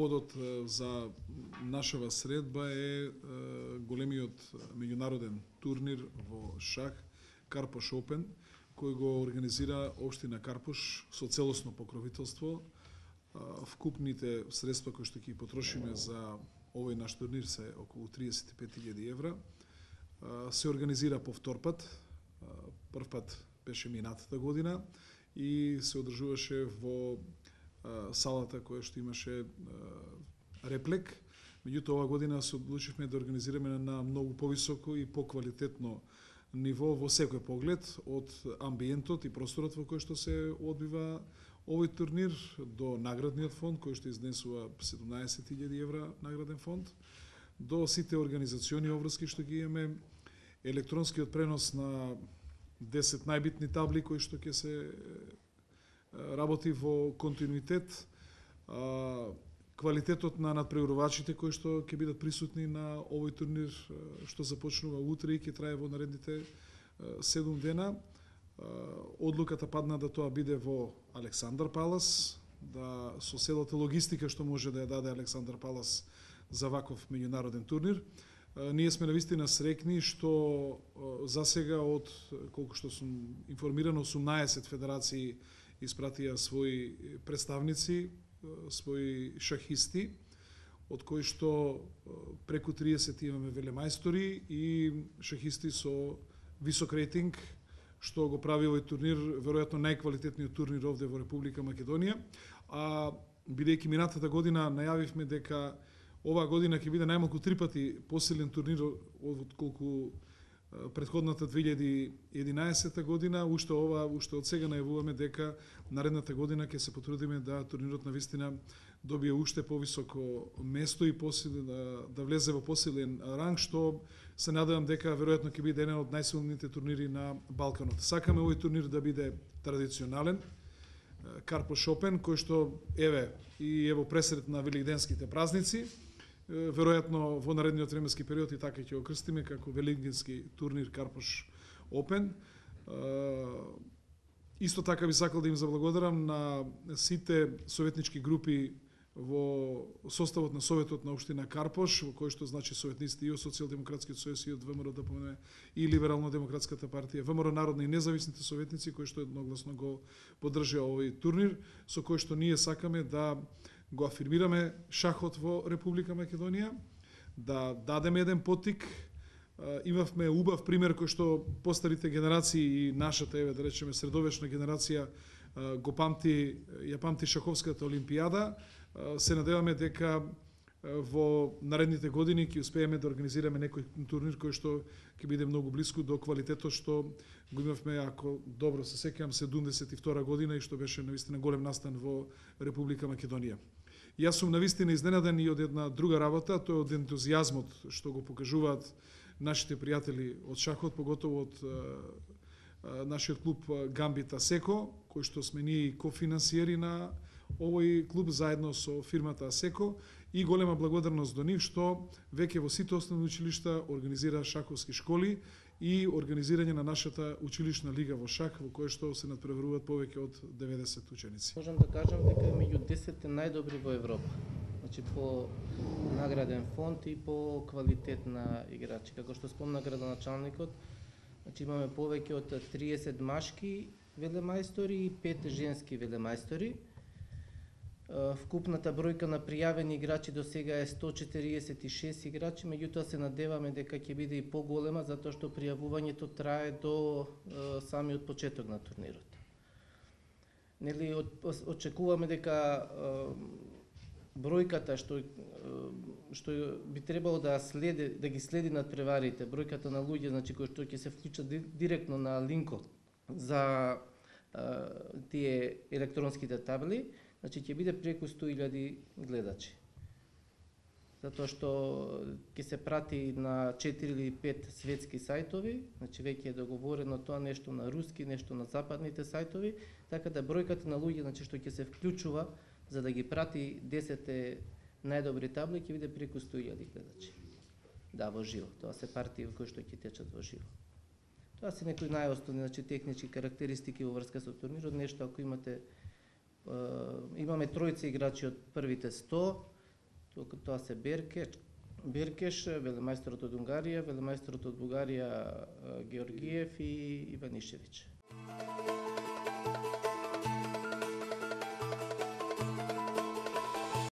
поводот за нашава средба е големиот меѓународен турнир во шах Карпош Опен, кој го организира општина Карпош со целосно покровителство. Вкупните средства кои што ќе потрошиме за овој наш турнир се околу 35.000 евра. Се организира по втор пат. Прв пат беше минатата година и се одржуваше во салата која што имаше реплек. Меѓутоа, оваа година се одлучивме да организираме на многу повисоко и поквалитетно ниво во секој поглед, од амбиентот и просторот во кој што се одбива овој турнир до наградниот фонд кој што изнесува 17.000 евра награден фонд, до сите организациони обврски што ги имаме, електронскиот пренос на 10 најбитни табли кои што ќе се работи во континуитет, квалитетот на надпреварувачите кои што ќе бидат присутни на овој турнир што започнува утре и ќе трае во наредните 7 дена. Одлуката падна да тоа биде во Александар Палас, да со селата логистика што може да ја даде Александар Палас за ваков меѓународен турнир. Ние сме навистина среќни што засега од колку што сум информиран 18 федерации испратија своји представници, своји шахисти, од кои што преку 30 имаме велемајстори и шахисти со висок рейтинг, што го прави овој турнир веројатно најквалитетниот турнир овде во Република Македонија. А бидејќи минатата година најавивме дека оваа година ќе биде најмалку 3 пати посилен турнир отколку претходната 2011 година, уште од сега најавуваме дека наредната година ќе се потрудиме да турнирот навистина добие уште повисоко место и да влезе во посилен ранг, што се надевам дека веројатно ќе биде еден од најсилните турнири на Балканот. Сакаме овој турнир да биде традиционален, Карпош Опен, кој што ево пресред на велигденските празници, веројатно во наредниот временски период и така ќе го крстиме како велигденски турнир Карпош Опен. Исто така би сакал да им заблагодарам на сите советнички групи во составот на Советот на општина Карпош, во кој што значи советниците и од Социјалдемократскиот сојуз и од ВМРО ДПМН и Либерално-демократската партија, ВМРО Народни и независните советници кои што едногласно го поддржаа овој турнир, со кој што ние сакаме да го афирмираме шахот во Република Македонија, да дадеме еден поттик. Имавме убав пример кој што постарите генерации и нашата, да речеме, средовечна генерација ја памти шаховската олимпијада. Се надеваме дека во наредните години ќе успееме да организираме некој турнир кој што ќе биде многу блиску до квалитетот што го имавме, ако добро се сеќавам, 72 година и што беше навистина голем настан во Република Македонија. Јас сум навистина изненаден и од една друга работа, тоа е од ентузијазмот што го покажуваат нашите пријатели од шахот, поготово од нашиот клуб Гамбит Асеко, кој што сме ние и кофинансиери на овој клуб заедно со фирмата Асеко, и голема благодарност до нив што веќе во сите основни училишта организира шаховски школи и организирање на нашата училишна лига во шах, во која што се надпреваруваат повеќе од 90 ученици. Можам да кажам дека е меѓу 10 најдобри во Европа. Значи по награден фонд и по квалитет на играчи. Како што спомна градоначалникот, значи имаме повеќе од 30 машки велемајстори и 5 женски велемајстори. Вкупната бројка на пријавени играчи до сега е 146 играчи, меѓутоа се надеваме дека ќе биде и поголема, затоа што пријавувањето трае до самиот почеток на турнирот. Нели, очекуваме дека бројката што би требало да ги следи надпреварите, бројката на луѓе, значи кои што ќе се вклучат директно на линкот за тие електронските табли, значи ќе биде преку 100.000 гледачи. Затоа што ќе се прати на 4 или 5 светски сајтови, значи веќе е договорено тоа, нешто на руски, нешто на западните сајтови, така да бројката на луѓе, значи што ќе се вклучува за да ги прати 10 најдобри табли, ќе биде преку 100.000 гледачи. Да, во живо. Тоа се партии кои што ќе течат во живо. Тоа се некои најосновни, значи технички карактеристики во врска со турнирот, нешто ако имаме тројца играчи од првите 100, Тоа се Беркеш, велемајсторот од Унгарија, велемајсторот од Бугарија Георгиев и Иванишевиќ.